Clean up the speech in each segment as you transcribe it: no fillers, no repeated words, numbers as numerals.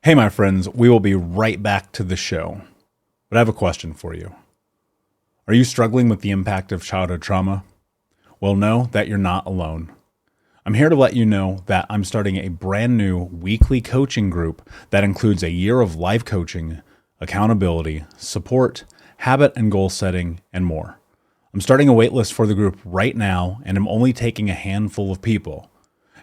Hey, my friends, we will be right back to the show. But I have a question for you. Are you struggling with the impact of childhood trauma? Well, know that you're not alone. I'm here to let you know that I'm starting a brand new weekly coaching group that includes a year of life coaching, accountability, support, habit and goal setting, and more. I'm starting a waitlist for the group right now, and I'm only taking a handful of people.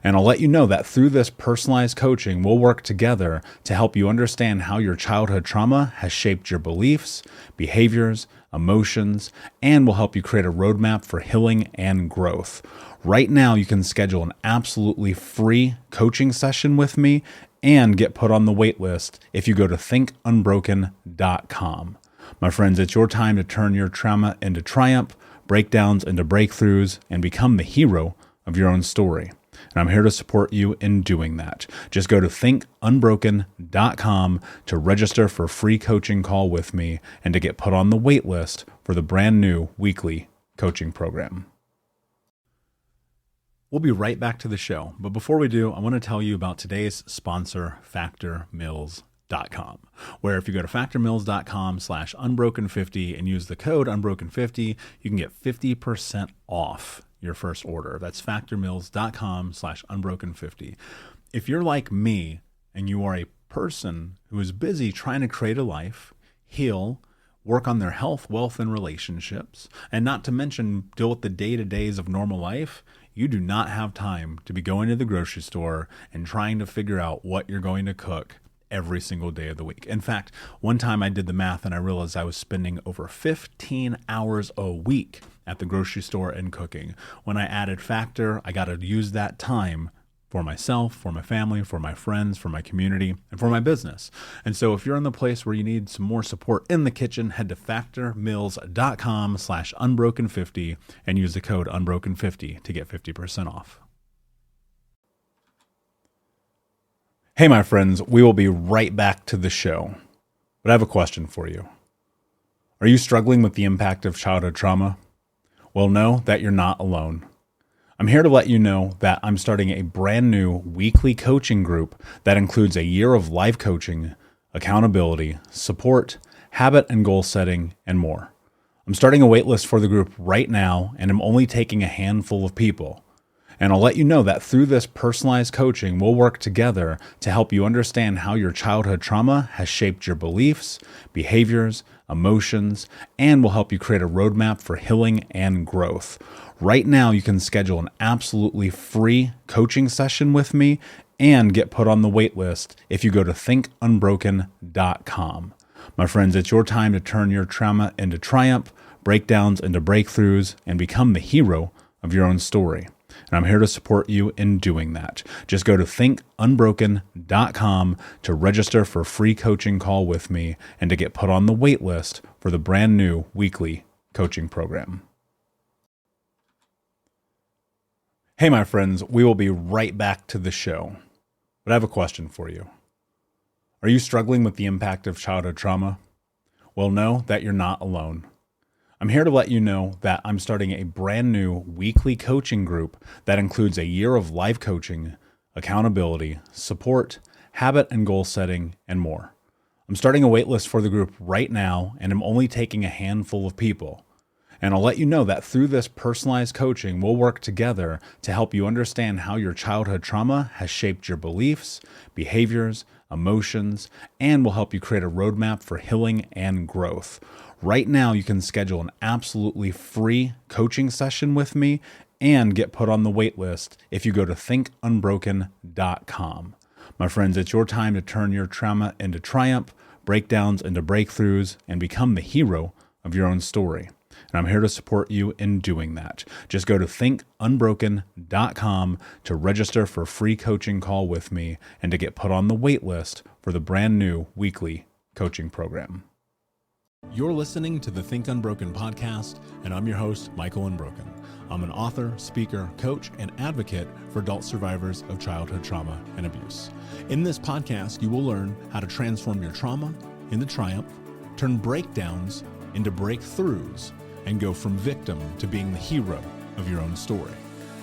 And I'll let you know that through this personalized coaching, we'll work together to help you understand how your childhood trauma has shaped your beliefs, behaviors, emotions, and will help you create a roadmap for healing and growth. Right now, you can schedule an absolutely free coaching session with me and get put on the wait list if you go to thinkunbroken.com. My friends, it's your time to turn your trauma into triumph, breakdowns into breakthroughs, and become the hero of your own story. And I'm here to support you in doing that. Just go to thinkunbroken.com to register for a free coaching call with me and to get put on the wait list for the brand new weekly coaching program. We'll be right back to the show. But before we do, I want to tell you about today's sponsor, factormeals.com, where if you go to factormeals.com/unbroken50 and use the code unbroken50, you can get 50% off your first order. That's factormeals.com/unbroken50. If you're like me and you are a person who is busy trying to create a life, heal, work on their health, wealth, and relationships, and not to mention deal with the day-to-days of normal life, you do not have time to be going to the grocery store and trying to figure out what you're going to cook every single day of the week. In fact, one time I did the math and I realized I was spending over 15 hours a week at the grocery store and cooking. When I added Factor, I got to use that time for myself, for my family, for my friends, for my community, and for my business. And so if you're in the place where you need some more support in the kitchen, head to factormeals.com/unbroken50 and use the code unbroken50 to get 50% off. Hey, my friends, we will be right back to the show. But I have a question for you. Are you struggling with the impact of childhood trauma? Well, know that you're not alone. I'm here to let you know that I'm starting a brand new weekly coaching group that includes a year of life coaching, accountability, support, habit and goal setting, and more. I'm starting a waitlist for the group right now, and I'm only taking a handful of people. And I'll let you know that through this personalized coaching, we'll work together to help you understand how your childhood trauma has shaped your beliefs, behaviors, emotions, and will help you create a roadmap for healing and growth. Right now, you can schedule an absolutely free coaching session with me and get put on the wait list if you go to thinkunbroken.com. My friends, it's your time to turn your trauma into triumph, breakdowns into breakthroughs, and become the hero of your own story. And I'm here to support you in doing that. Just go to thinkunbroken.com to register for a free coaching call with me and to get put on the wait list for the brand new weekly coaching program. Hey, my friends, we will be right back to the show. But I have a question for you. Are you struggling with the impact of childhood trauma? Well, know that you're not alone. I'm here to let you know that I'm starting a brand new weekly coaching group that includes a year of life coaching, accountability, support, habit and goal setting, and more. I'm starting a waitlist for the group right now, and I'm only taking a handful of people. And I'll let you know that through this personalized coaching, we'll work together to help you understand how your childhood trauma has shaped your beliefs, behaviors, emotions, and will help you create a roadmap for healing and growth. Right now, you can schedule an absolutely free coaching session with me and get put on the wait list if you go to thinkunbroken.com. My friends, it's your time to turn your trauma into triumph, breakdowns into breakthroughs, and become the hero of your own story. And I'm here to support you in doing that. Just go to thinkunbroken.com to register for a free coaching call with me and to get put on the wait list for the brand new weekly coaching program. You're listening to the Think Unbroken podcast, and I'm your host, Michael Unbroken. I'm an author, speaker, coach, and advocate for adult survivors of childhood trauma and abuse. In this podcast, you will learn how to transform your trauma into triumph, turn breakdowns into breakthroughs, and go from victim to being the hero of your own story.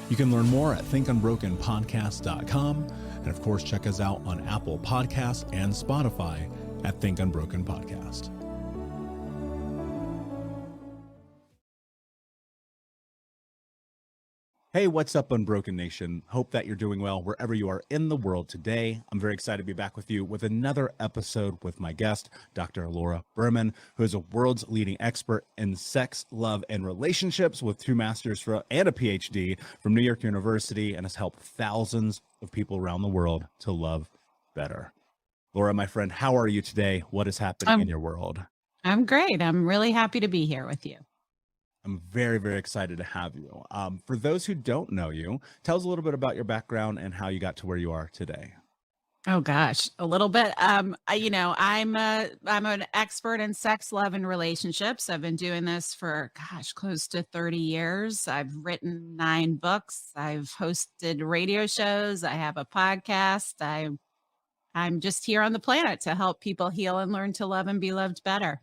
You can learn more at thinkunbrokenpodcast.com. And of course, check us out on Apple Podcasts and Spotify at Think Unbroken Podcast. Hey, what's up, Unbroken Nation? Hope that you're doing well wherever you are in the world today. I'm very excited to be back with you with another episode with my guest, Dr. Laura Berman, who is a world's leading expert in sex, love, and relationships with 2 masters and a PhD from New York University, and has helped thousands of people around the world to love better. Laura, my friend, how are you today? What is happening in your world? I'm great. I'm really happy to be here with you. I'm very, very excited to have you. For those who don't know you, tell us a little bit about your background and how you got to where you are today. Oh gosh, a little bit. I'm an expert in sex, love, and relationships. I've been doing this for close to 30 years. I've written 9 books. I've hosted radio shows. I have a podcast. I'm just here on the planet to help people heal and learn to love and be loved better.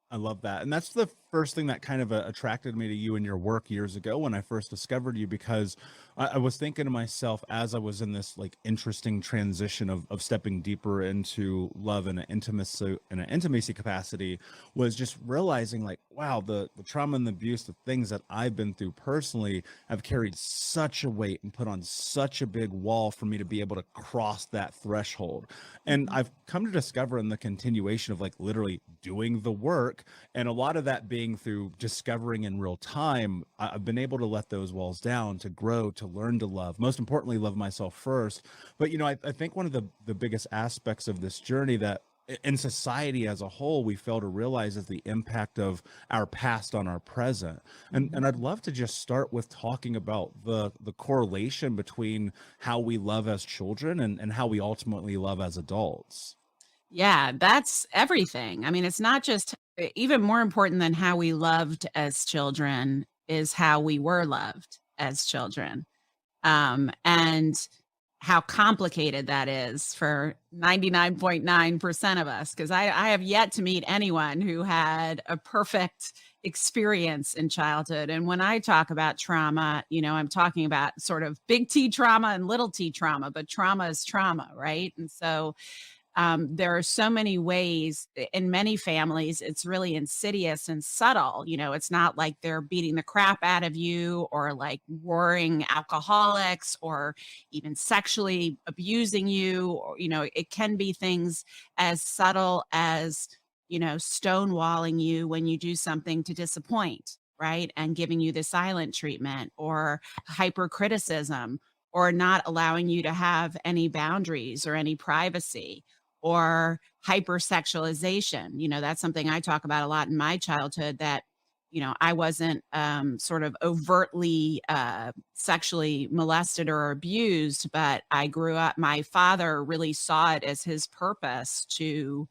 I love that. And that's the first thing that kind of attracted me to you and your work years ago when I first discovered you, because I was thinking to myself as I was in this like interesting transition of stepping deeper into love and an intimacy capacity, was just realizing like, wow, the trauma and the abuse, the things that I've been through personally have carried such a weight and put on such a big wall for me to be able to cross that threshold. And I've come to discover in the continuation of like literally doing the work, and a lot of that being through discovering in real time, I've been able to let those walls down, to grow, to learn to love, most importantly, love myself first. But, I think one of the biggest aspects of this journey that in society as a whole, we fail to realize is the impact of our past on our present. And I'd love to just start with talking about the correlation between how we love as children and how we ultimately love as adults. Yeah, that's everything. I mean, it's not just even more important than how we loved as children is how we were loved as children. And how complicated that is for 99.9% of us. Because I have yet to meet anyone who had a perfect experience in childhood. And when I talk about trauma, I'm talking about sort of big T trauma and little t trauma, but trauma is trauma, right? And so there are so many ways in many families, it's really insidious and subtle. It's not like they're beating the crap out of you or like warring alcoholics or even sexually abusing you. Or, it can be things as subtle as, stonewalling you when you do something to disappoint, right? And giving you the silent treatment or hypercriticism or not allowing you to have any boundaries or any privacy, or hypersexualization. That's something I talk about a lot in my childhood, that, I wasn't sort of overtly sexually molested or abused, but I grew up, my father really saw it as his purpose to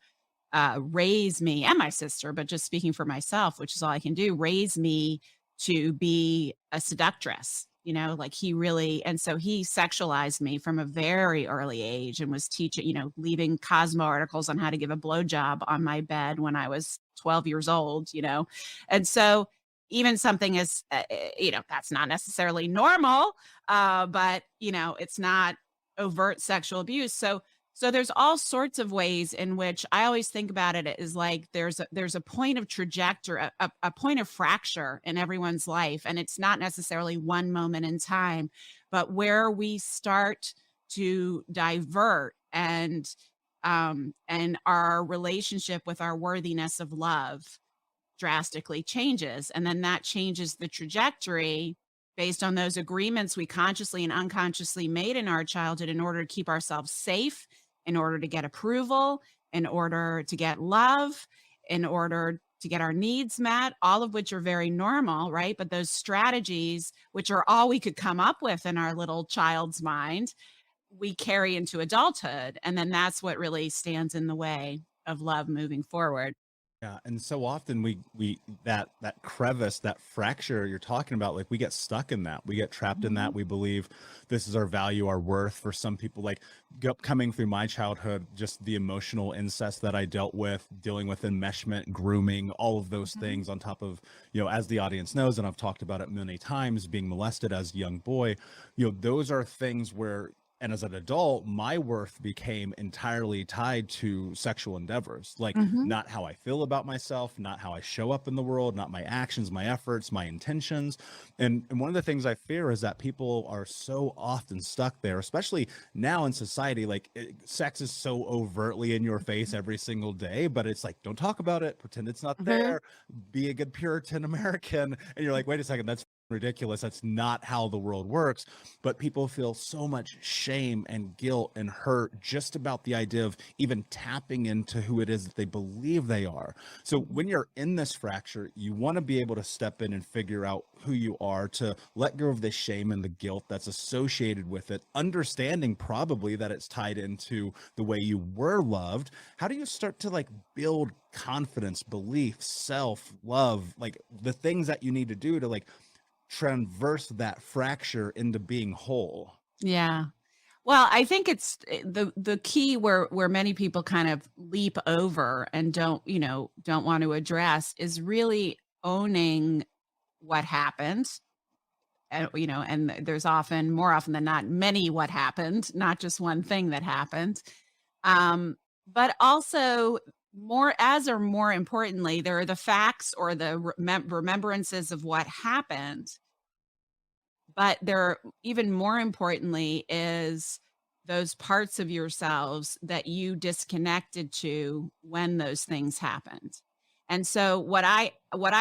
raise me and my sister, but just speaking for myself, which is all I can do, raise me to be a seductress. Like he really, and so he sexualized me from a very early age and was teaching, leaving Cosmo articles on how to give a blowjob on my bed when I was 12 years old, and so even something as, that's not necessarily normal, but, it's not overt sexual abuse. So there's all sorts of ways in which I always think about it is like there's a point of trajectory, a point of fracture in everyone's life. And it's not necessarily one moment in time, but where we start to divert and our relationship with our worthiness of love drastically changes. And then that changes the trajectory based on those agreements we consciously and unconsciously made in our childhood in order to keep ourselves safe, in order to get approval, in order to get love, in order to get our needs met, all of which are very normal, right? But those strategies, which are all we could come up with in our little child's mind, we carry into adulthood. And then that's what really stands in the way of love moving forward. Yeah, and so often we that crevice, that fracture you're talking about, like we get stuck in that. We get trapped in that. We believe this is our value, our worth. For some people, like coming through my childhood, just the emotional incest that I dealt with, dealing with enmeshment, grooming, all of those things on top of, as the audience knows, and I've talked about it many times, being molested as a young boy, those are things where And as an adult, my worth became entirely tied to sexual endeavors, like Mhm. not how I feel about myself, not how I show up in the world, not my actions, my efforts, my intentions. And one of the things I fear is that people are so often stuck there, especially now in society. Like sex is so overtly in your face every single day, but it's like, don't talk about it, pretend it's not Mhm. there, be a good Puritan American. And you're like, wait a second, that's ridiculous. That's not how the world works. But people feel so much shame and guilt and hurt just about the idea of even tapping into who it is that they believe they are. So when you're in this fracture, you want to be able to step in and figure out who you are, to let go of the shame and the guilt that's associated with it, understanding probably that it's tied into the way you were loved. How do you start to like build confidence, belief, self love, like the things that you need to do to like traverse that fracture into being whole? Yeah. Well, I think it's the key where many people kind of leap over and don't want to address is really owning what happened. And there's often, more often than not, many what happened, not just one thing that happened. Um, but also more importantly, there are the facts or the remembrances of what happened. But there, even more importantly, is those parts of yourselves that you disconnected to when those things happened. And so what I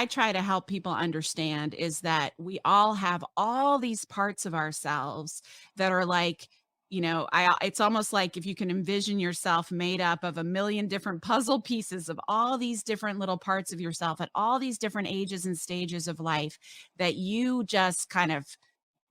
try to help people understand is that we all have all these parts of ourselves that are like, it's almost like if you can envision yourself made up of a million different puzzle pieces of all these different little parts of yourself at all these different ages and stages of life that you just kind of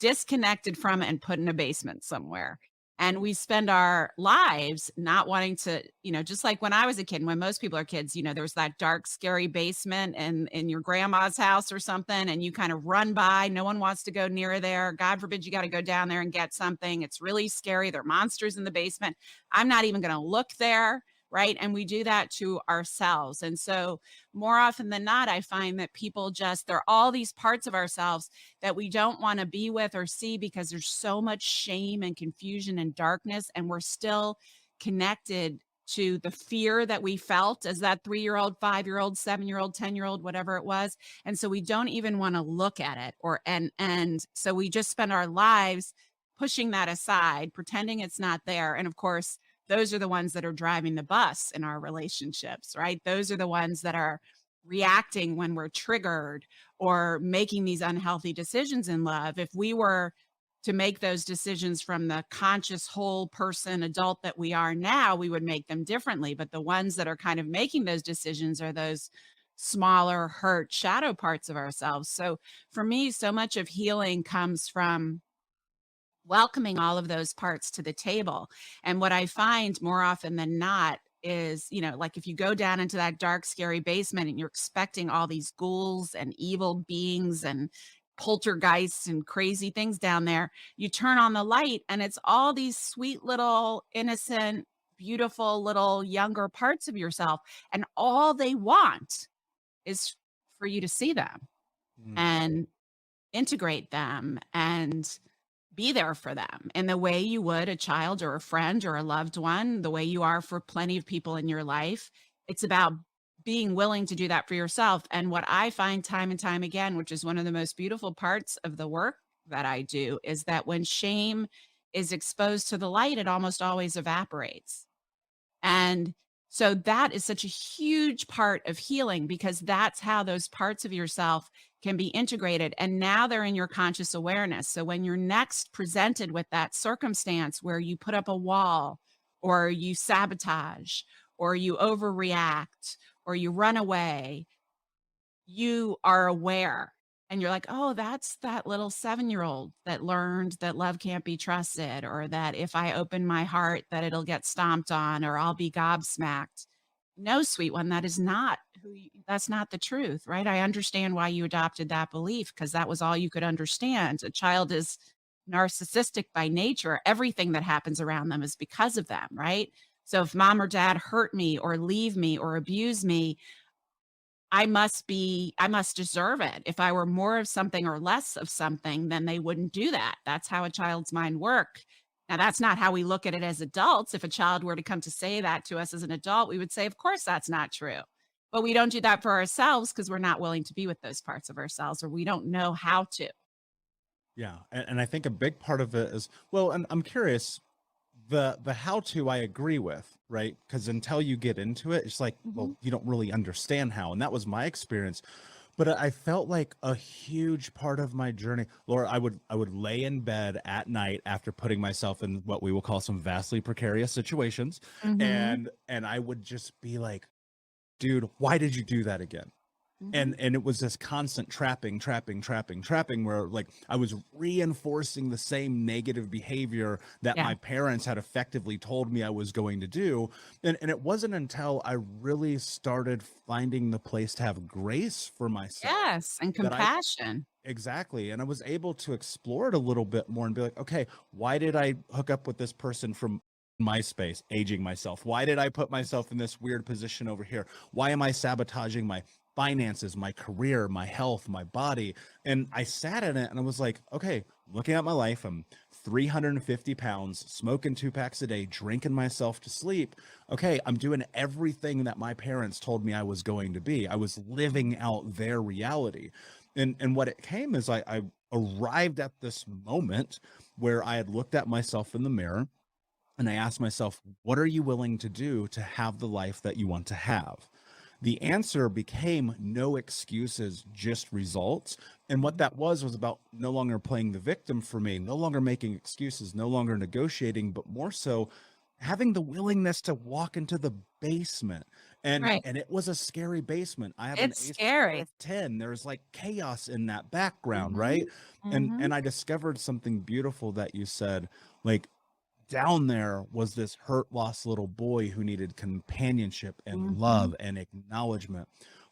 disconnected from and put in a basement somewhere. And we spend our lives not wanting to, just like when I was a kid, when most people are kids, there was that dark, scary basement in your grandma's house or something, and you kind of run by. No one wants to go near there. God forbid you got to go down there and get something. It's really scary. There are monsters in the basement. I'm not even going to look there. Right. And we do that to ourselves. And so more often than not, I find that people there are all these parts of ourselves that we don't want to be with or see because there's so much shame and confusion and darkness. And we're still connected to the fear that we felt as that 3-year-old, 5-year-old, 7-year-old, 10-year-old, whatever it was. And so we don't even want to look at it and so we just spend our lives pushing that aside, pretending it's not there. And of course, those are the ones that are driving the bus in our relationships, right? Those are the ones that are reacting when we're triggered or making these unhealthy decisions in love. If we were to make those decisions from the conscious whole person adult that we are now, we would make them differently. But the ones that are kind of making those decisions are those smaller, hurt, shadow parts of ourselves. So for me, so much of healing comes from welcoming all of those parts to the table. And what I find more often than not is, like if you go down into that dark, scary basement and you're expecting all these ghouls and evil beings and poltergeists and crazy things down there, you turn on the light and it's all these sweet little innocent, beautiful little younger parts of yourself. And all they want is for you to see them Mm. and integrate them and be there for them in the way you would a child or a friend or a loved one, the way you are for plenty of people in your life. It's about being willing to do that for yourself. And what I find time and time again, which is one of the most beautiful parts of the work that I do, is that when shame is exposed to the light, it almost always evaporates. And so that is such a huge part of healing because that's how those parts of yourself can be integrated. And now they're in your conscious awareness. So when you're next presented with that circumstance where you put up a wall or you sabotage or you overreact or you run away, you are aware and you're like, oh, that's that little 7-year-old that learned that love can't be trusted, or that if I open my heart, that it'll get stomped on, or I'll be gobsmacked. No, sweet one, that is not that's not the truth, right? I understand why you adopted that belief because that was all you could understand. A child is narcissistic by nature. Everything that happens around them is because of them, right? So if mom or dad hurt me or leave me or abuse me, I must deserve it. If I were more of something or less of something, then they wouldn't do that. That's how a child's mind Now, that's not how we look at it as adults. If a child were to come to say that to us as an adult, we would say, of course, that's not true. But we don't do that for ourselves because we're not willing to be with those parts of ourselves, or we don't know how to. Yeah, and I think a big part of it is, well, and I'm curious, the how to I agree with, right? Because until you get into it, it's like, Mhm. well, you don't really understand how, and that was my experience. But I felt like a huge part of my journey, Laura, I would lay in bed at night after putting myself in what we will call some vastly precarious situations, Mhm. and I would just be like, dude, why did you do that again? Mhm. And it was this constant trapping where like I was reinforcing the same negative behavior that Yeah. my parents had effectively told me I was going to do. And it wasn't until I really started finding the place to have grace for myself Yes, and that I compassion. exactly, and I was able to explore it a little bit more and be like, okay, why did I hook up with this person from MySpace, aging myself? Why did I put myself in this weird position over here? Why am I sabotaging my finances, my career, my health, my body? And I sat in it and I was like, okay, looking at my life, I'm 350 pounds, smoking 2 packs a day, drinking myself to sleep. Okay, I'm doing everything that my parents told me I was going to be. I was living out their reality. And what it came is I arrived at this moment where I had looked at myself in the mirror and I asked myself, what are you willing to do to have the life that you want to have? The answer became no excuses, just results. And what Mhm. that was about no longer playing the victim for me, no longer making excuses, no longer negotiating, but more so having the willingness to walk into the basement. Right. And it was a scary basement. I have an It's A score scary. of 10. There's like chaos in that background, right? Mhm. Mhm. And I discovered something beautiful that you said, like down there was this hurt, lost little boy who needed companionship and Mhm. love and acknowledgement.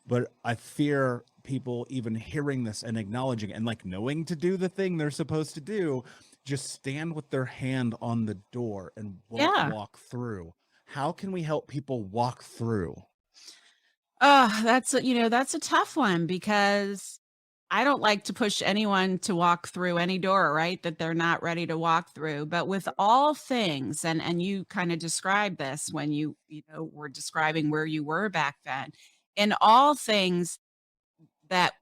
But I fear people even hearing this and acknowledging and like knowing to do the thing they're supposed to do, just stand with their hand on the door and won't Yeah. walk through. How can we help people walk through? Oh, that's a tough one because I don't like to push anyone to walk through any door, right? That they're not ready to walk through. But with all things, and you kind of described this when were describing where you were back then. In all things that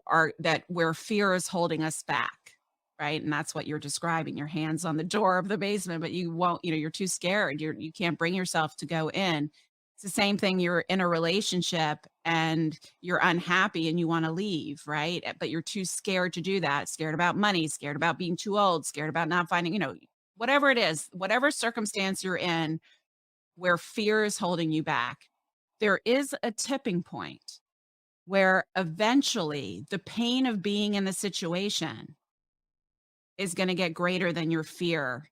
where fear is holding us back, right? And that's what you're describing. Your hands on the door of the basement, but you won't, you're too scared. You can't bring yourself to go in. It's the same thing. You're in a relationship and you're unhappy and you want to leave, right? But you're too scared to do that. Scared about money, scared about being too old, scared about not finding, whatever it is, whatever circumstance you're in where fear is holding you back, there is a tipping point where eventually the pain of being in the situation is going to get greater than your fear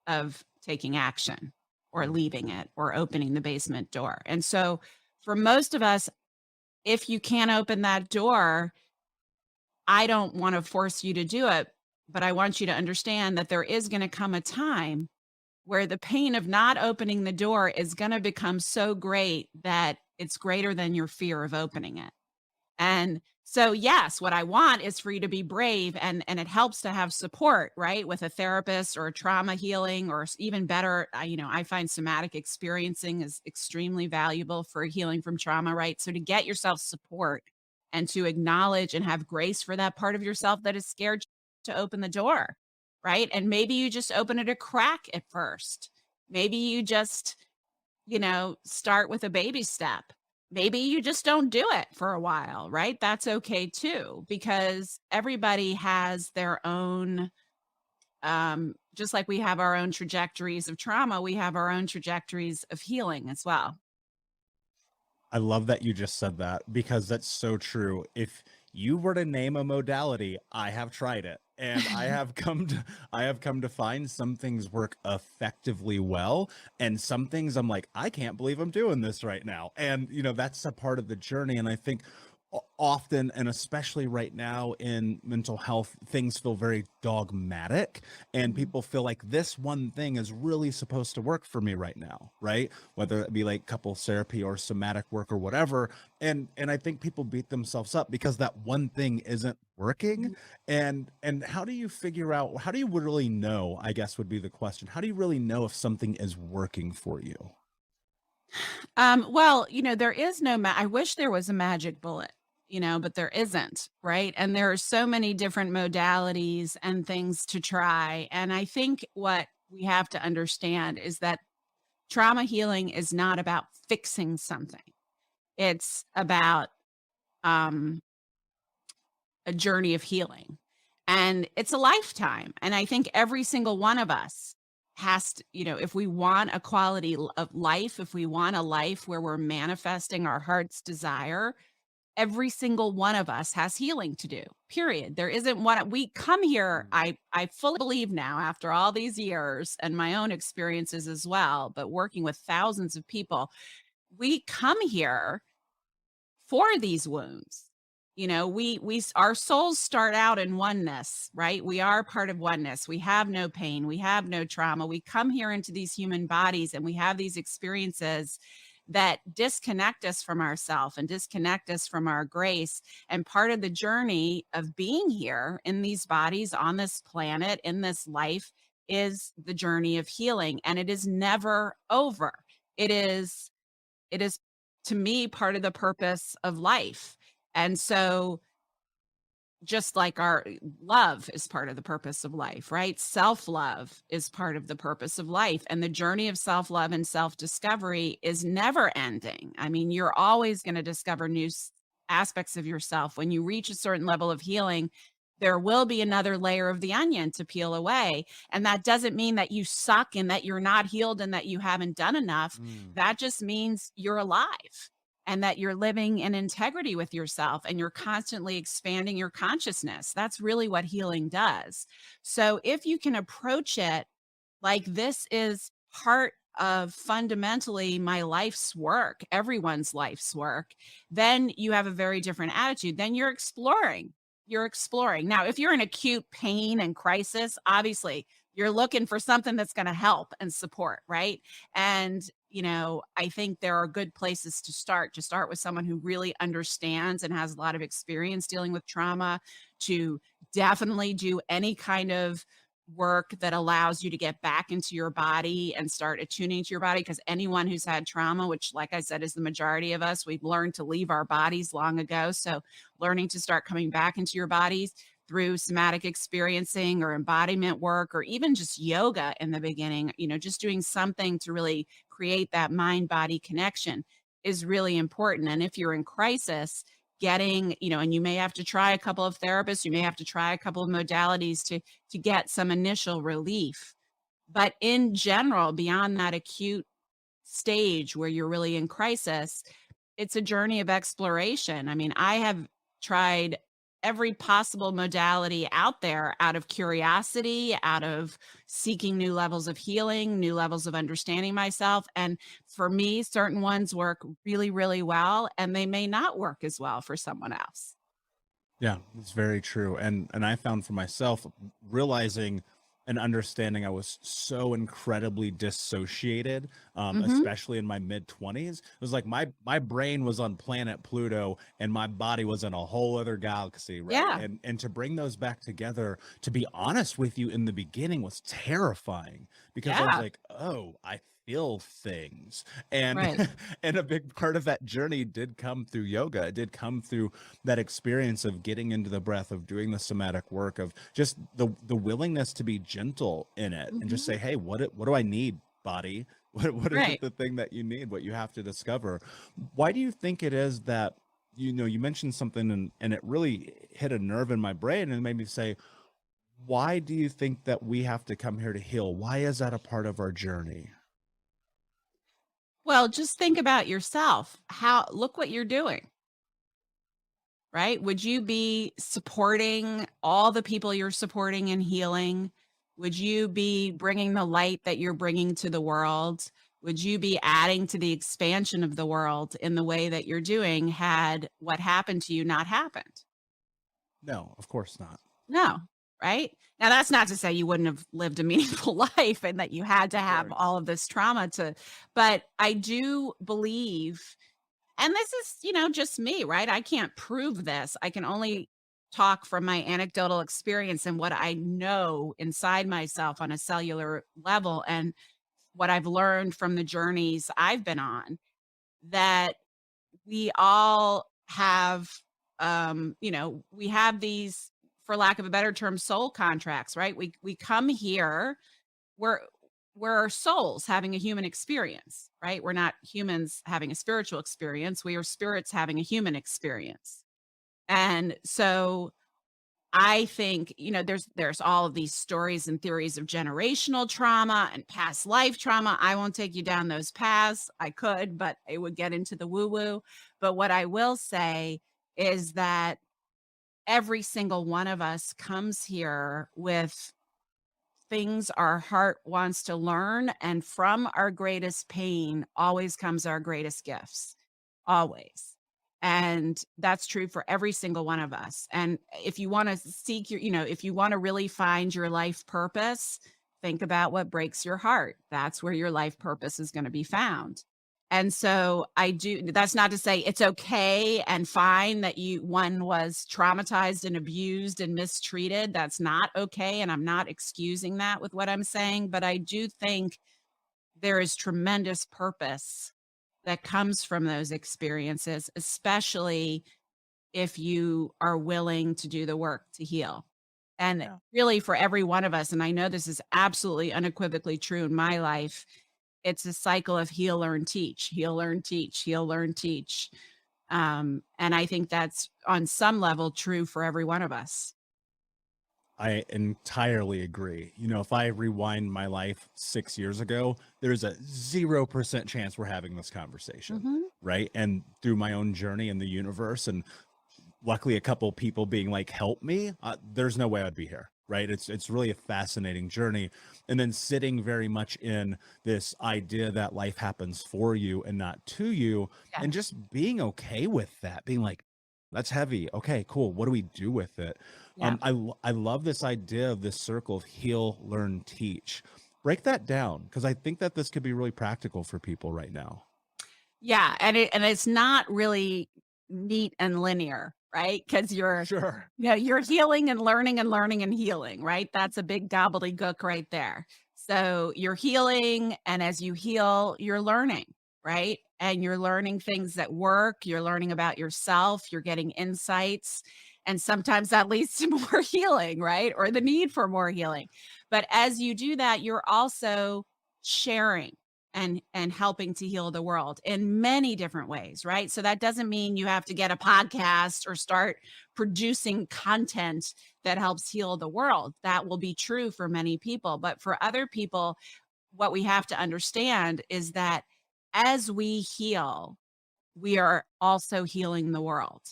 of taking action or leaving it or opening the basement door. And so, for most of us, if you can't open that door, I don't want to force you to do it, but I want you to understand that there is going to come a time where the pain of not opening the door is going to become so great that it's greater than your fear of opening it. And so, yes, what I want is for you to be brave, and it helps to have support, right? With a therapist or a trauma healing, or even better, I find somatic experiencing is extremely valuable for healing from trauma, right? So to get yourself support and to acknowledge and have grace for that part of yourself that is scared to open the door, right? And maybe you just open it a crack at first. Maybe you just start with a baby step. Maybe you just don't do it for a while, right? That's okay too, because everybody has their own, just like we have our own trajectories of trauma, we have our own trajectories of healing as well. I love that you just said that because that's so true. If you were to name a modality, I have tried it and I have come to find some things work effectively well and some things I'm like, I can't believe I'm doing this right now. And that's a part of the journey and I think often, and especially right now in mental health, things feel very dogmatic, and people feel like this one thing is really supposed to work for me right now, right? Whether it be like couples therapy or somatic work or whatever. And I think people beat themselves up because that one thing isn't working. And how do you figure out, how do you really know, I guess would be the question. How do you really know if something is working for you? Well, there is no, I wish there was a magic bullet, but there isn't, right? And there are so many different modalities and things to try. And I think what we have to understand is that trauma healing is not about fixing something. It's about um, a journey of healing. And it's a lifetime. And I think every single one of us has to, if we want a quality of life, if we want a life where we're manifesting our heart's desire, every single one of us has healing to do. Period. There isn't one. We come here, I fully believe now, after all these years and my own experiences as well, but working with thousands of people, we come here for these wounds. Our souls start out in oneness, right? We are part of oneness. We have no pain. We have no trauma. We come here into these human bodies and we have these experiences that disconnect us from ourselves and disconnect us from our grace. And part of the journey of being here in these bodies on this planet, in this life, is the journey of healing. And it is never over. It is to me part of the purpose of life. And so just like our love is part of the purpose of life, right? Self-love is part of the purpose of life. And the journey of self-love and self-discovery is never ending. I mean, you're always going to discover new aspects of yourself. When you reach a certain level of healing, there will be another layer of the onion to peel away. And that doesn't mean that you suck and that you're not healed and that you haven't done enough. That just means you're alive and that you're living in integrity with yourself and you're constantly expanding your consciousness. That's really what healing does. So if you can approach it like this is part of fundamentally my life's work, everyone's life's work, then you have a very different attitude. Then you're exploring. You're exploring. Now, if you're in acute pain and crisis, obviously you're looking for something that's going to help and support, right? And, I think there are good places to start with someone who really understands and has a lot of experience dealing with trauma, to definitely do any kind of work that allows you to get back into your body and start attuning to your body. Because anyone who's had trauma, which, like I said, is the majority of us, we've learned to leave our bodies long ago. So learning to start coming back into your bodies through somatic experiencing or embodiment work, or even just yoga in the beginning, just doing something to really create that mind-body connection is really important. And if you're in crisis, getting, and you may have to try a couple of therapists, you may have to try a couple of modalities to get some initial relief. But in general, beyond that acute stage where you're really in crisis, it's a journey of exploration. I mean, I have tried every possible modality out there out of curiosity, out of seeking new levels of healing, new levels of understanding myself. And for me, certain ones work really, really well, and they may not work as well for someone else. Yeah, it's very true. And I found for myself, realizing and understanding I was so incredibly dissociated, especially in my mid-20s. It was like my brain was on planet Pluto and my body was in a whole other galaxy, right? Yeah. And to bring those back together, to be honest with you, in the beginning was terrifying, because I was Yeah. like, oh, I feel things. And Right. and a big part of that journey did come through yoga. It did come through that experience of getting into the breath, of doing the somatic work, of just the willingness to be gentle in it and just say, hey, what do I need, body? What is Right. it, the thing that you need, what you have to discover? Why do you think it is that, you mentioned something and it really hit a nerve in my brain and made me say, why do you think that we have to come here to heal? Why is that a part of our journey? Well, just think about yourself. Look what you're doing, right? Would you be supporting all the people you're supporting in healing? Would you be bringing the light that you're bringing to the world? Would you be adding to the expansion of the world in the way that you're doing had what happened to you not happened? No, of course not. No, right? Now, that's not to say you wouldn't have lived a meaningful life and that you had to have all of this trauma but I do believe, and this is, just me, right? I can't prove this. I can only talk from my anecdotal experience and what I know inside myself on a cellular level and what I've learned from the journeys I've been on, that we all have, we have these, for lack of a better term, soul contracts, right? We come here, we're we're souls having a human experience, right? We're not humans having a spiritual experience. We are spirits having a human experience. And so I think, there's all of these stories and theories of generational trauma and past life trauma. I won't take you down those paths. I could, but it would get into the woo-woo. But what I will say is that every single one of us comes here with things our heart wants to learn. And from our greatest pain always comes our greatest gifts, always. And that's true for every single one of us. And if you want to seek if you want to really find your life purpose, think about what breaks your heart. That's where your life purpose is going to be found. And so that's not to say it's okay and fine that one was traumatized and abused and mistreated. That's not okay. And I'm not excusing that with what I'm saying, but I do think there is tremendous purpose that comes from those experiences, especially if you are willing to do the work to heal. And really for every one of us, and I know this is absolutely unequivocally true in my life, it's a cycle of heal, learn, teach, heal, learn, teach, heal, learn, teach. And I think that's on some level true for every one of us. I entirely agree. If I rewind my life 6 years ago, there's a 0% chance we're having this conversation, right? And through my own journey in the universe, and luckily a couple people being like, help me, there's no way I'd be here, right? It's really a fascinating journey. And then sitting very much in this idea that life happens for you and not to you, and just being okay with that, being like, that's heavy. Okay, cool. What do we do with it? Yeah. I love this idea of this circle of heal, learn, teach. Break that down, because I think that this could be really practical for people right now. Yeah, and it's not really neat and linear, right? Because you're healing and learning and healing, right? That's a big gobbledygook right there. So you're healing, and as you heal, you're learning, right? And you're learning things that work. You're learning about yourself. You're getting insights. And sometimes that leads to more healing, right? Or the need for more healing. But as you do that, you're also sharing and helping to heal the world in many different ways, right? So that doesn't mean you have to get a podcast or start producing content that helps heal the world. That will be true for many people. But for other people, what we have to understand is that as we heal, we are also healing the world,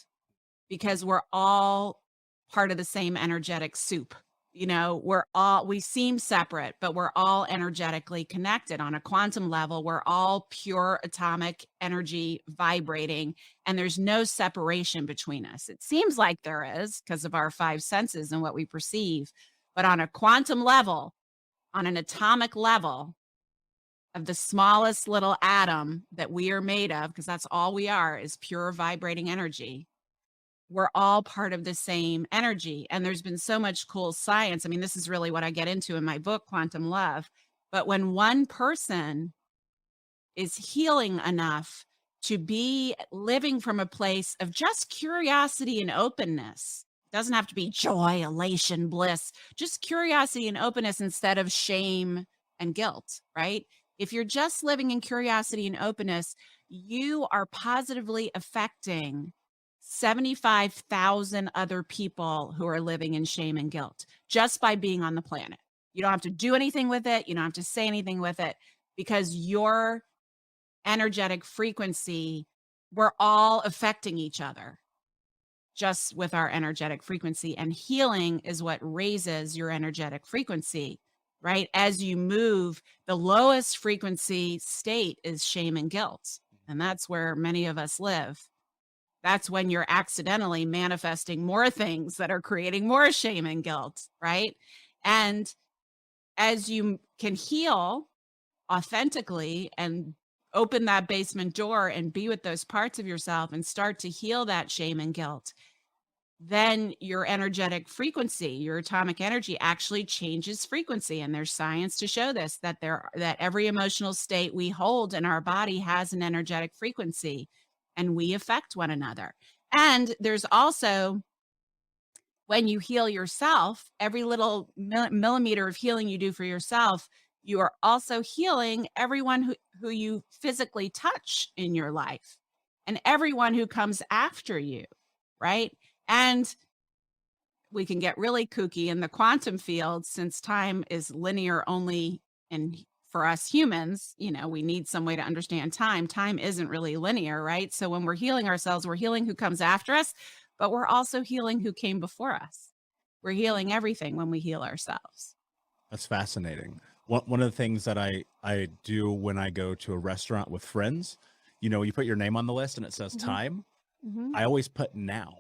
because we're all part of the same energetic soup. We seem separate, but we're all energetically connected on a quantum level. We're all pure atomic energy vibrating, and there's no separation between us. It seems like there is because of our five senses and what we perceive, but on a quantum level, on an atomic level of the smallest little atom that we are made of, because that's all we are, is pure vibrating energy. We're all part of the same energy. And there's been so much cool science. I mean, this is really what I get into in my book, Quantum Love. But when one person is healing enough to be living from a place of just curiosity and openness, it doesn't have to be joy, elation, bliss, just curiosity and openness instead of shame and guilt, right? If you're just living in curiosity and openness, you are positively affecting 75,000 other people who are living in shame and guilt just by being on the planet. You don't have to do anything with it. You don't have to say anything with it, because your energetic frequency, we're all affecting each other just with our energetic frequency. And healing is what raises your energetic frequency. right? As you move, the lowest frequency state is shame and guilt. And that's where many of us live. That's when you're accidentally manifesting more things that are creating more shame and guilt, right? And as you can heal authentically and open that basement door and be with those parts of yourself and start to heal that shame and guilt, then your energetic frequency, your atomic energy actually changes frequency. And there's science to show this, that every emotional state we hold in our body has an energetic frequency, and we affect one another. And there's also, when you heal yourself, every little millimeter of healing you do for yourself, you are also healing everyone who you physically touch in your life and everyone who comes after you, right? And we can get really kooky in the quantum field, since time is linear only. And for us humans, we need some way to understand time. Time isn't really linear, right? So when we're healing ourselves, we're healing who comes after us, but we're also healing who came before us. We're healing everything when we heal ourselves. That's fascinating. One of the things that I do when I go to a restaurant with friends, you put your name on the list and it says time. I always put now.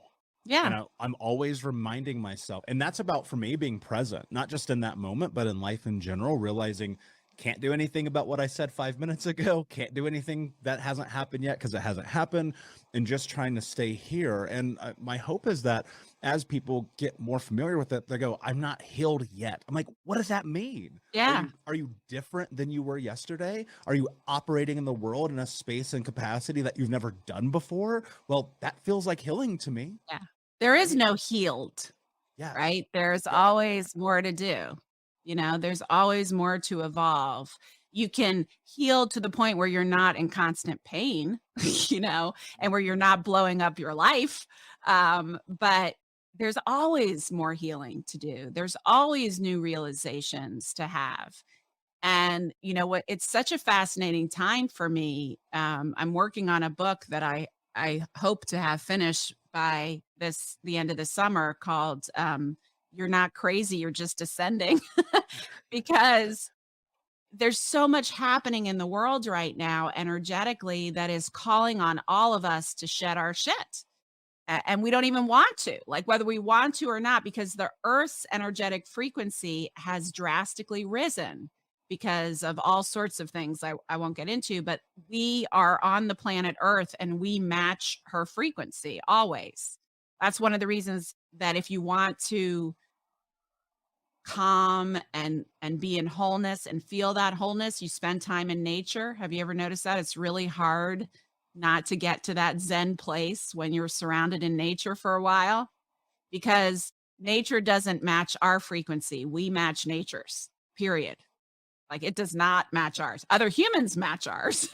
Yeah. And I'm always reminding myself, and that's about, for me, being present, not just in that moment, but in life in general, realizing can't do anything about what I said 5 minutes ago, can't do anything that hasn't happened yet because it hasn't happened, and just trying to stay here. And my hope is that as people get more familiar with it, they go, I'm not healed yet. I'm like, what does that mean? Yeah. Are you different than you were yesterday? Are you operating in the world in a space and capacity that you've never done before? Well, that feels like healing to me. Yeah. There is no healed, right? There's always more to do. There's always more to evolve. You can heal to the point where you're not in constant pain, and where you're not blowing up your life. But there's always more healing to do. There's always new realizations to have. And you know what? It's such a fascinating time for me. I'm working on a book that I hope to have finished by the end of the summer, called You're Not Crazy, You're Just Ascending, because there's so much happening in the world right now energetically that is calling on all of us to shed our shit. And we don't even want to, like, whether we want to or not, because the Earth's energetic frequency has drastically risen because of all sorts of things I won't get into, but we are on the planet Earth and we match her frequency always. That's one of the reasons that if you want to calm and be in wholeness and feel that wholeness, you spend time in nature. Have you ever noticed that? It's really hard not to get to that Zen place when you're surrounded in nature for a while, because nature doesn't match our frequency. We match nature's, period. Like, it does not match ours. Other humans match ours,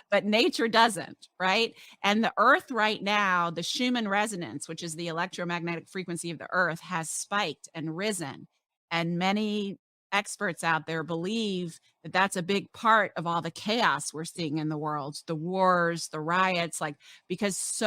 but nature doesn't, right? And the Earth right now, the Schumann resonance, which is the electromagnetic frequency of the Earth, has spiked and risen. And many experts out there believe that that's a big part of all the chaos we're seeing in the world, the wars, the riots, because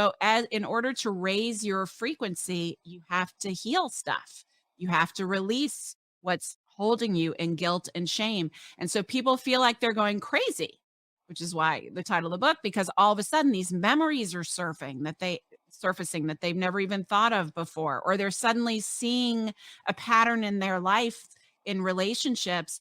in order to raise your frequency, you have to heal stuff. You have to release what's holding you in guilt and shame. And so people feel like they're going crazy, which is why the title of the book, because all of a sudden these memories are surfacing that they've never even thought of before, or they're suddenly seeing a pattern in their life, in relationships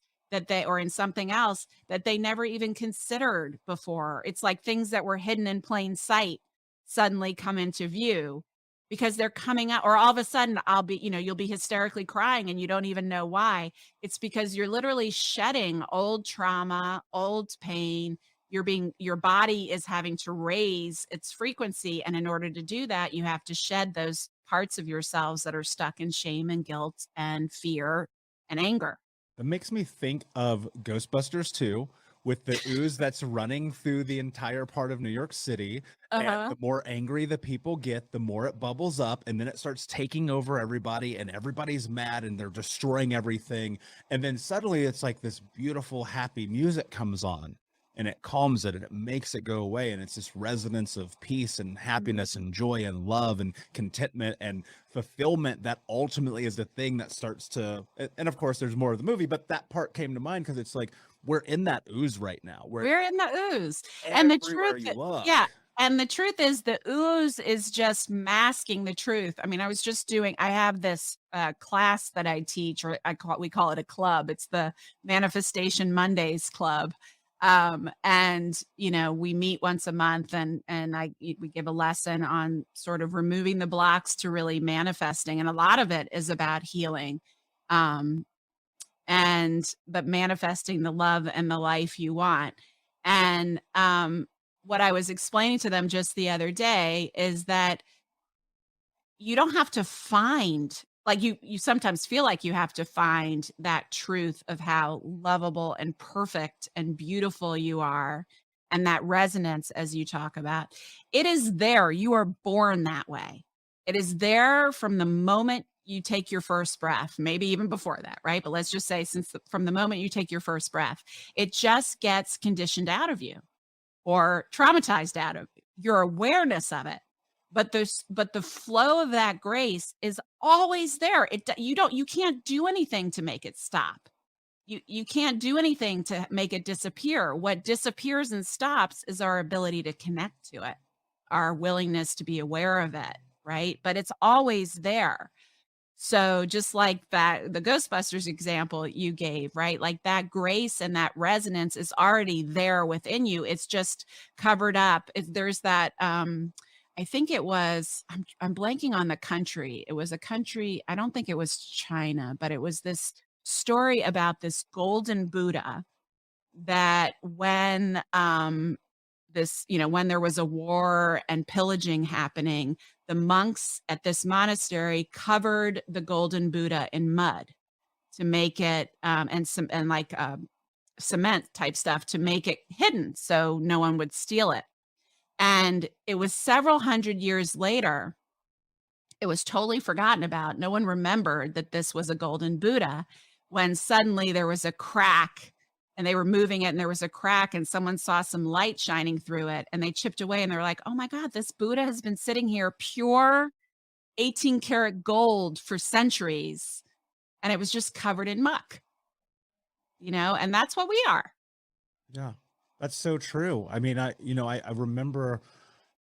or in something else that they never even considered before. It's like things that were hidden in plain sight suddenly come into view because they're coming out, or all of a sudden you'll be hysterically crying and you don't even know why. It's because you're literally shedding old trauma, old pain. Your body is having to raise its frequency. And in order to do that, you have to shed those parts of yourselves that are stuck in shame and guilt and fear and anger. It makes me think of Ghostbusters 2, with the ooze that's running through the entire part of New York City. And the more angry the people get, the more it bubbles up, and then it starts taking over everybody, and everybody's mad and they're destroying everything. And then suddenly it's like this beautiful, happy music comes on. and it calms it and it makes it go away. And it's this resonance of peace and happiness and joy and love and contentment and fulfillment that ultimately is the thing that starts to, and of course there's more of the movie, but that part came to mind because it's like, we're in that ooze right now. We're in the ooze. And the Everywhere truth, you look. yeah. And the truth is the ooze is just masking the truth. I mean, I have this class that I teach, or we call it a club. It's the Manifestation Mondays Club. And we meet once a month, and we give a lesson on sort of removing the blocks to really manifesting. And a lot of it is about healing. But manifesting the love and the life you want. And what I was explaining to them just the other day is that you don't have to find, like, you sometimes feel like you have to find that truth of how lovable and perfect and beautiful you are, and that resonance, as you talk about. It is there. You are born that way. It is there from the moment you take your first breath, maybe even before that, right? But let's just say from the moment you take your first breath, it just gets conditioned out of you or traumatized out of your awareness of it. But the flow of that grace is always there. You can't do anything to make it stop. You can't do anything to make it disappear. What disappears and stops is our ability to connect to it, our willingness to be aware of it, right? But it's always there. So just like the Ghostbusters example you gave, right? Like that grace and that resonance is already there within you. It's just covered up. There's that, I think it was, I'm blanking on the country. It was a country, I don't think it was China, but it was this story about this golden Buddha that when when there was a war and pillaging happening, the monks at this monastery covered the golden Buddha in mud to make it cement type stuff to make it hidden so no one would steal it. And it was several hundred years later, it was totally forgotten about. No one remembered that this was a golden Buddha, when suddenly there was a crack and they were moving it and there was a crack and someone saw some light shining through it and they chipped away and they were like, oh my God, this Buddha has been sitting here pure 18 karat gold for centuries. And it was just covered in muck, and that's what we are. Yeah, that's so true. I mean, I remember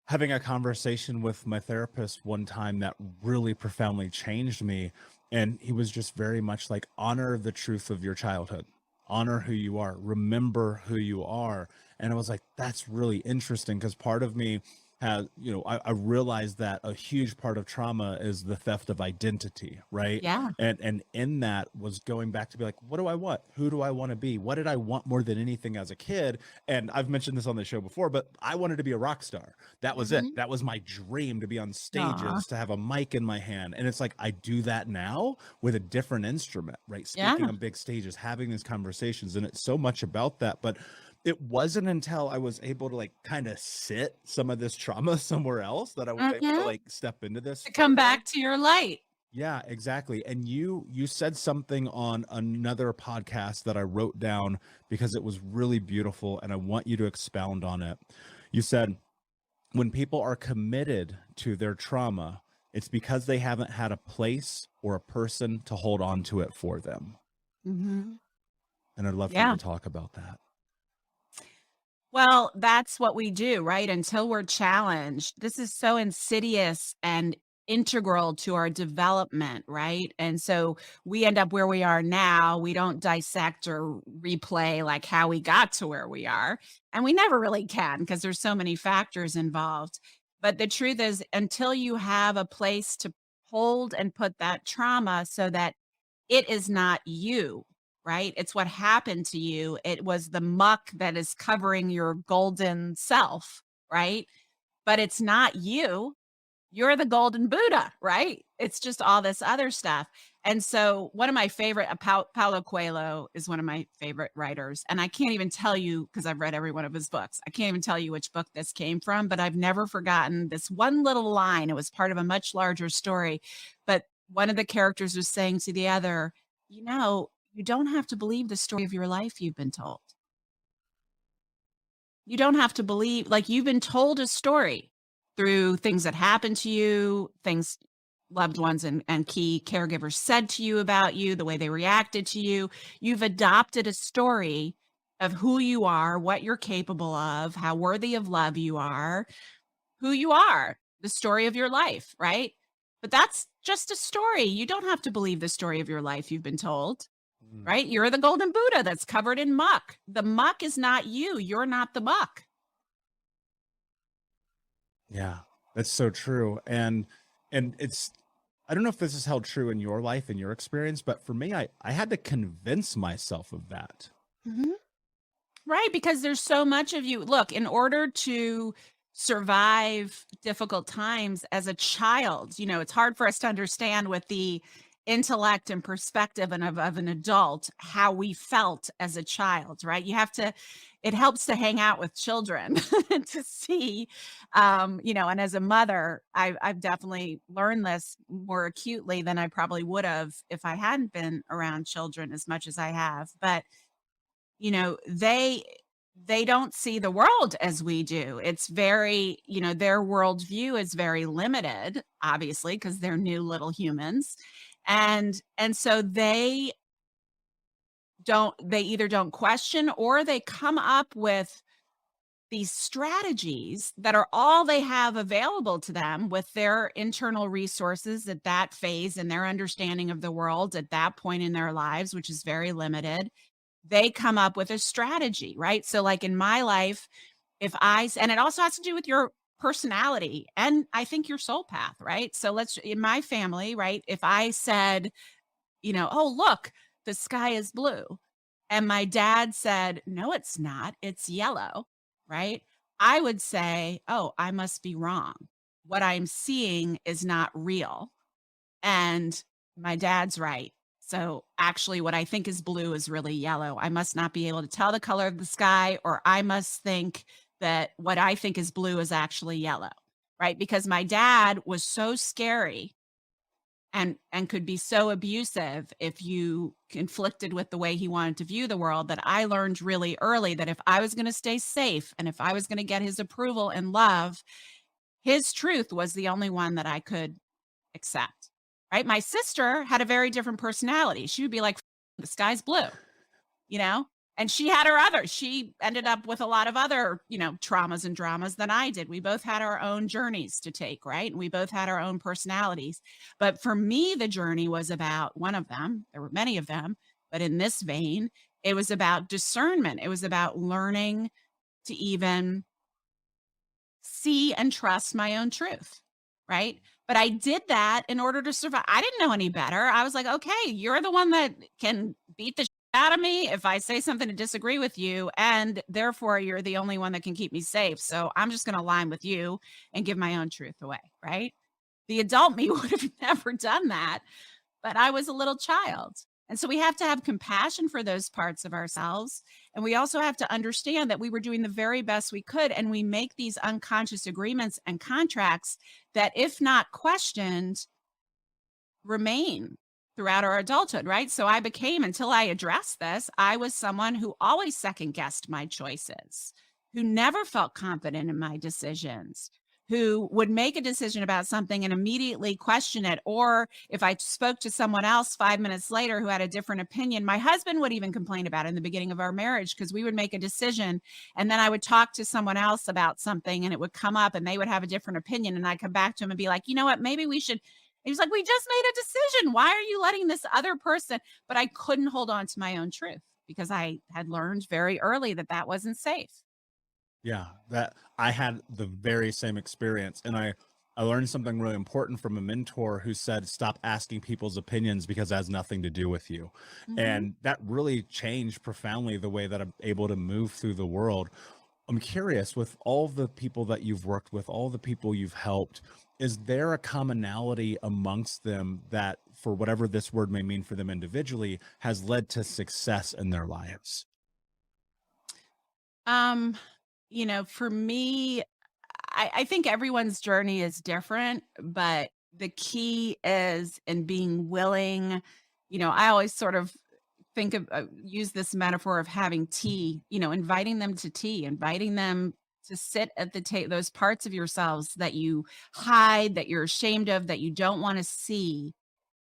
having a conversation with my therapist one time that really profoundly changed me. And he was just very much like, honor the truth of your childhood, honor who you are, remember who you are. And I was like, that's really interesting, because part of me has, I realized that a huge part of trauma is the theft of identity, right? Yeah. And in that was going back to be like, what do I want? Who do I want to be? What did I want more than anything as a kid? And I've mentioned this on the show before, but I wanted to be a rock star. That was it. That was my dream, to be on stages, to have a mic in my hand. And it's like, I do that now with a different instrument, right? Speaking on big stages, having these conversations, and it's so much about that. But it wasn't until I was able to like kind of sit some of this trauma somewhere else that I was able to like step into this. To come back to your light. Yeah, exactly. And you said something on another podcast that I wrote down because it was really beautiful, and I want you to expound on it. You said, when people are committed to their trauma, it's because they haven't had a place or a person to hold on to it for them. And I'd love for you to talk about that. Well, that's what we do, right? Until we're challenged. This is so insidious and integral to our development, right? And so we end up where we are now. We don't dissect or replay like how we got to where we are. And we never really can, because there's so many factors involved. But the truth is, until you have a place to hold and put that trauma so that it is not you, right? It's what happened to you. It was the muck that is covering your golden self, right? But it's not you. You're the golden Buddha, right? It's just all this other stuff. And so one of my favorite, Paulo Coelho is one of my favorite writers. And I can't even tell you, because I've read every one of his books, I can't even tell you which book this came from, but I've never forgotten this one little line. It was part of a much larger story. But one of the characters was saying to the other, you don't have to believe the story of your life you've been told. You don't have to believe, like, you've been told a story through things that happened to you, things loved ones and key caregivers said to you about you, the way they reacted to you. You've adopted a story of who you are, what you're capable of, how worthy of love you are, who you are, the story of your life, right? But that's just a story. You don't have to believe the story of your life you've been told, right? You're the golden Buddha that's covered in muck. The muck is not you. You're not the muck. Yeah, that's so true. And it's, I don't know if this is held true in your life, in your experience, but for me, I had to convince myself of that. Mhm. Right, because there's so much of you. Look, in order to survive difficult times as a child, it's hard for us to understand with the intellect and perspective and of an adult how we felt as a child, right? It helps to hang out with children to see, and as a mother, I've definitely learned this more acutely than I probably would have if I hadn't been around children as much as I have. But they don't see the world as we do. It's very, their worldview is very limited, obviously, because they're new little humans. And so they either don't question, or they come up with these strategies that are all they have available to them with their internal resources at that phase and their understanding of the world at that point in their lives, which is very limited. They come up with a strategy, right? So like in my life, and it also has to do with your personality and I think your soul path, right? So in my family, right? If I said, oh, look, the sky is blue. And my dad said, no, it's not, it's yellow, right? I would say, oh, I must be wrong. What I'm seeing is not real. And my dad's right. So actually, what I think is blue is really yellow. I must not be able to tell the color of the sky, or I must think that what I think is blue is actually yellow, right? Because my dad was so scary and could be so abusive if you conflicted with the way he wanted to view the world, that I learned really early that if I was going to stay safe and if I was going to get his approval and love, his truth was the only one that I could accept, right? My sister had a very different personality. She would be like, the sky's blue, you know? And she had her others. She ended up with a lot of other, traumas and dramas than I did. We both had our own journeys to take, right? And we both had our own personalities. But for me, the journey was about one of them. There were many of them, but in this vein, it was about discernment. It was about learning to even see and trust my own truth, right? But I did that in order to survive. I didn't know any better. I was like, okay, you're the one that can beat the shit out of me if I say something to disagree with you, and therefore you're the only one that can keep me safe. So I'm just going to align with you and give my own truth away, right? The adult me would have never done that, but I was a little child. And so we have to have compassion for those parts of ourselves. And we also have to understand that we were doing the very best we could. And we make these unconscious agreements and contracts that, if not questioned, remain throughout our adulthood, right? So I became, until I addressed this, I was someone who always second guessed my choices, who never felt confident in my decisions, who would make a decision about something and immediately question it. Or if I spoke to someone else 5 minutes later who had a different opinion, my husband would even complain about it in the beginning of our marriage, because we would make a decision and then I would talk to someone else about something and it would come up and they would have a different opinion. And I'd come back to him and be like, you know what, maybe we should. He was like, we just made a decision. Why are you letting this other person? But I couldn't hold on to my own truth because I had learned very early that that wasn't safe. Yeah, that I had the very same experience. And I learned something really important from a mentor who said, stop asking people's opinions because it has nothing to do with you. Mhm. And that really changed profoundly the way that I'm able to move through the world. I'm curious, with all the people that you've worked with, all the people you've helped, is there a commonality amongst them that, for whatever this word may mean for them individually, has led to success in their lives? For me, I think everyone's journey is different, but the key is in being willing. I always sort of think of, use this metaphor of having tea, inviting them to tea, inviting them to sit at the table, those parts of yourselves that you hide, that you're ashamed of, that you don't want to see,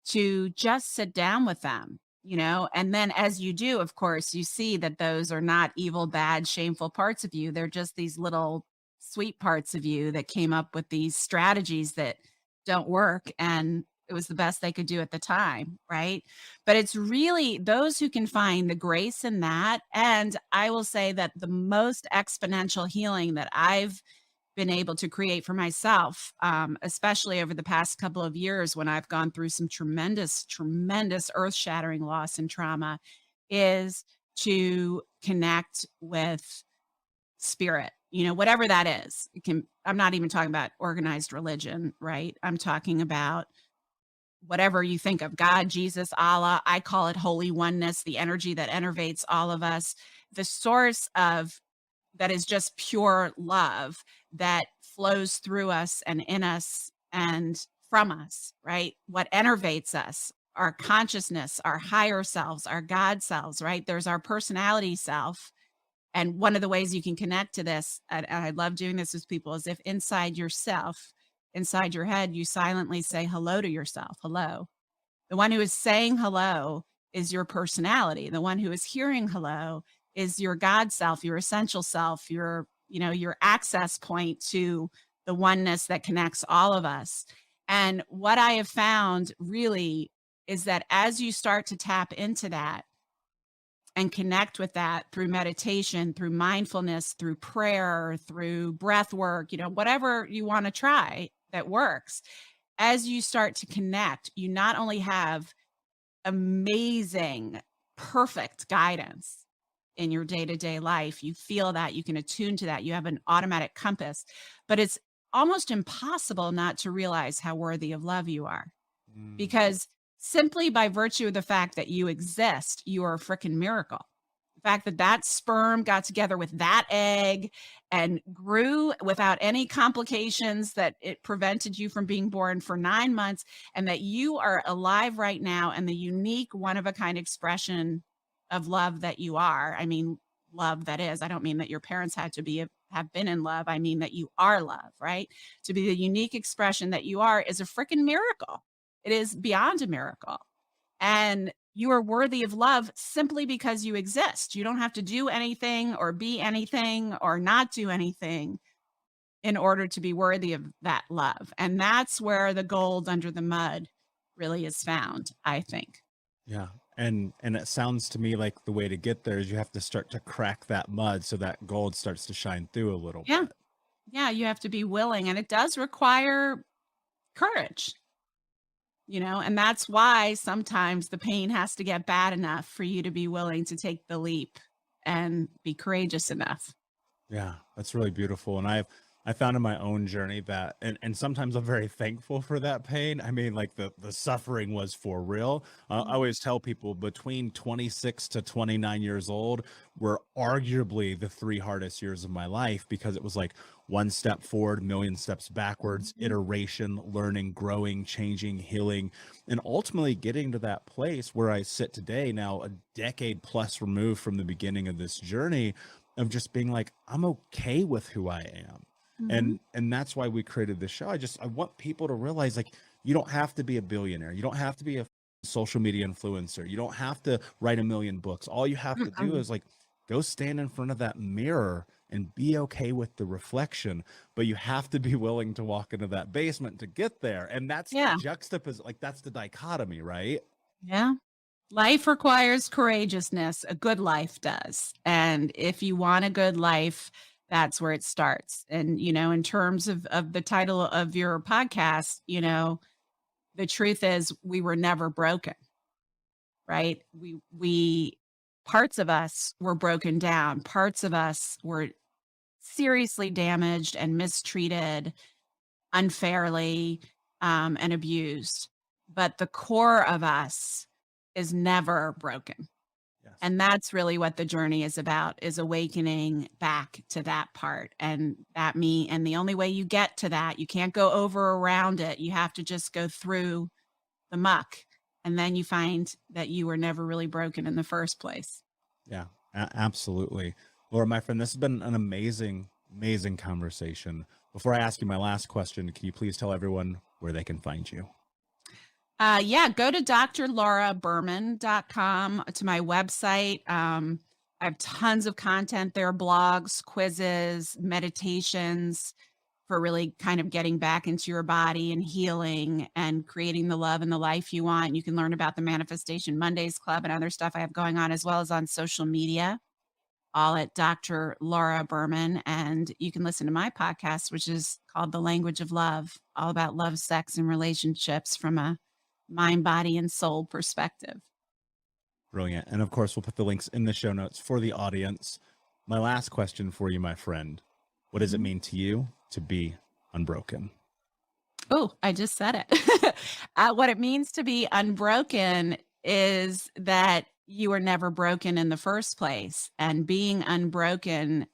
to just sit down with them, and then as you do, of course, you see that those are not evil, bad, shameful parts of you. They're just these little sweet parts of you that came up with these strategies that don't work. And it was the best they could do at the time. Right. But it's really those who can find the grace in that. And I will say that the most exponential healing that I've been able to create for myself, especially over the past couple of years when I've gone through some tremendous, tremendous earth-shattering loss and trauma, is to connect with spirit, whatever that is. I'm not even talking about organized religion, right? I'm talking about whatever you think of: God, Jesus, Allah. I call it holy oneness, the energy that enervates all of us, the source of that is just pure love that flows through us and in us and from us, right? What enervates us, our consciousness, our higher selves, our God selves, right? There's our personality self. And one of the ways you can connect to this, and I love doing this with people, is if inside yourself, inside your head, you silently say hello to yourself. Hello. The one who is saying hello is your personality. The one who is hearing hello is your God self, your essential self, your access point to the oneness that connects all of us. And what I have found really is that as you start to tap into that and connect with that through meditation, through mindfulness, through prayer, through breath work, whatever you want to try that works, as you start to connect, you not only have amazing, perfect guidance in your day-to-day life, you feel that, you can attune to that, you have an automatic compass, but it's almost impossible not to realize how worthy of love you are. Because simply by virtue of the fact that you exist, you are a freaking miracle. The fact that that sperm got together with that egg and grew without any complications, that it prevented you from being born for 9 months, and that you are alive right now, and the unique one-of-a-kind expression of love that you are. I mean, love that is. I don't mean that your parents had to have been in love. I mean that you are love, right? To be the unique expression that you are is a freaking miracle. It is beyond a miracle. And you are worthy of love simply because you exist. You don't have to do anything or be anything or not do anything in order to be worthy of that love. And that's where the gold under the mud really is found, I think. Yeah. And it sounds to me like the way to get there is you have to start to crack that mud so that gold starts to shine through a little Yeah. bit. Yeah. You have to be willing. And it does require courage. And that's why sometimes the pain has to get bad enough for you to be willing to take the leap and be courageous enough. Yeah, that's really beautiful. And I found in my own journey that, and sometimes I'm very thankful for that pain. I mean, like the suffering was for real. I always tell people between 26 to 29 years old were arguably the 3 hardest years of my life, because it was like 1 step forward, million steps backwards, iteration, learning, growing, changing, healing, and ultimately getting to that place where I sit today, now a decade plus removed from the beginning of this journey, of just being like, I'm okay with who I am. And that's why we created this show. I want people to realize, like, you don't have to be a billionaire. You don't have to be a social media influencer. You don't have to write 1 million books. All you have to do is like go stand in front of that mirror and be okay with the reflection. But you have to be willing to walk into that basement to get there. And that's the juxtaposition, like that's the dichotomy, right? Yeah. Life requires courageousness. A good life does. And if you want a good life, that's where it starts. And, in terms of the title of your podcast, the truth is we were never broken, right? We parts of us were broken down. Parts of us were seriously damaged and mistreated unfairly, and abused. But the core of us is never broken. Yes. And that's really what the journey is about, is awakening back to that part. And the only way you get to that, you can't go over or around it. You have to just go through the muck And then you find that you were never really broken in the first place. Yeah, absolutely. Laura, my friend, this has been an amazing conversation. Before I ask you my last question, can you please tell everyone where they can find you? Yeah, go to drlauraberman.com, to my website. I have tons of content there, blogs, quizzes, meditations for really kind of getting back into your body and healing and creating the love and the life you want. You can learn about the Manifestation Mondays Club and other stuff I have going on, as well as on social media, all at Dr. Laura Berman. And you can listen to my podcast, which is called The Language of Love, all about love, sex, and relationships from a mind, body, and soul perspective. Brilliant. And of course, we'll put the links in the show notes for the audience. My last question for you, my friend, what does it mean to you to be unbroken? Oh, I just said it. What it means to be unbroken is that you were never broken in the first place. And being unbroken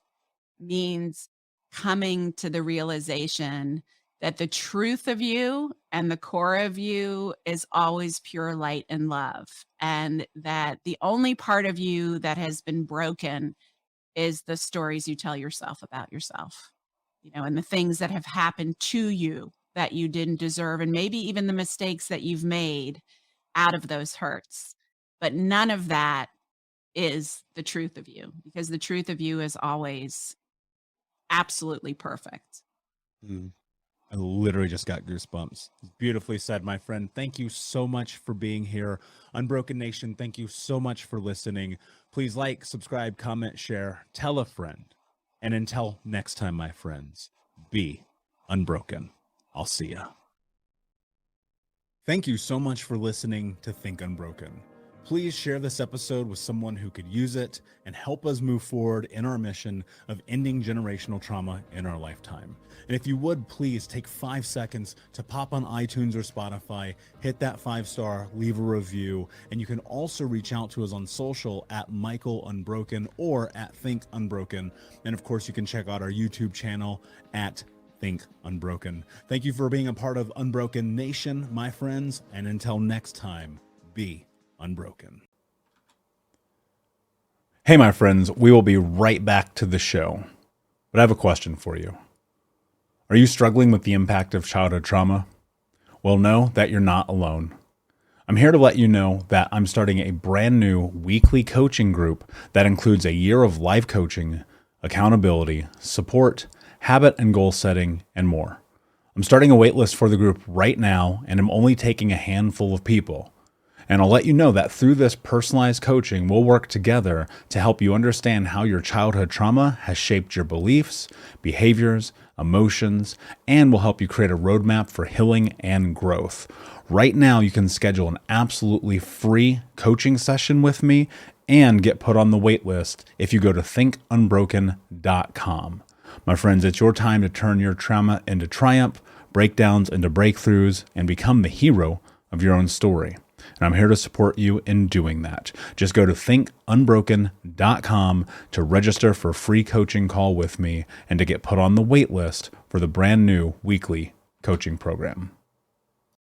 means coming to the realization that the truth of you and the core of you is always pure light and love. And that the only part of you that has been broken is the stories you tell yourself about yourself, and the things that have happened to you that you didn't deserve, and maybe even the mistakes that you've made out of those hurts. But none of that is the truth of you, because the truth of you is always absolutely perfect. I literally just got goosebumps. Beautifully said, my friend. Thank you so much for being here. Unbroken Nation, thank you so much for listening. Please like, subscribe, comment, share, tell a friend. And until next time, my friends, be unbroken. I'll see ya. Thank you so much for listening to Think Unbroken. Please share this episode with someone who could use it and help us move forward in our mission of ending generational trauma in our lifetime. And if you would, please take 5 seconds to pop on iTunes or Spotify, hit that 5-star, leave a review, and you can also reach out to us on social at Michael Unbroken or at Think Unbroken. And of course, you can check out our YouTube channel at Think Unbroken. Thank you for being a part of Unbroken Nation, my friends, and until next time, be unbroken. Hey, my friends, we will be right back to the show. But I have a question for you. Are you struggling with the impact of childhood trauma? Well, know that you're not alone. I'm here to let you know that I'm starting a brand new weekly coaching group that includes a year of life coaching, accountability, support, habit and goal setting, and more. I'm starting a waitlist for the group right now, and I'm only taking a handful of people. And I'll let you know that through this personalized coaching, we'll work together to help you understand how your childhood trauma has shaped your beliefs, behaviors, emotions, and will help you create a roadmap for healing and growth. Right now, you can schedule an absolutely free coaching session with me and get put on the wait list if you go to thinkunbroken.com. My friends, it's your time to turn your trauma into triumph, breakdowns into breakthroughs, and become the hero of your own story. And I'm here to support you in doing that. Just go to thinkunbroken.com to register for a free coaching call with me and to get put on the wait list for the brand new weekly coaching program.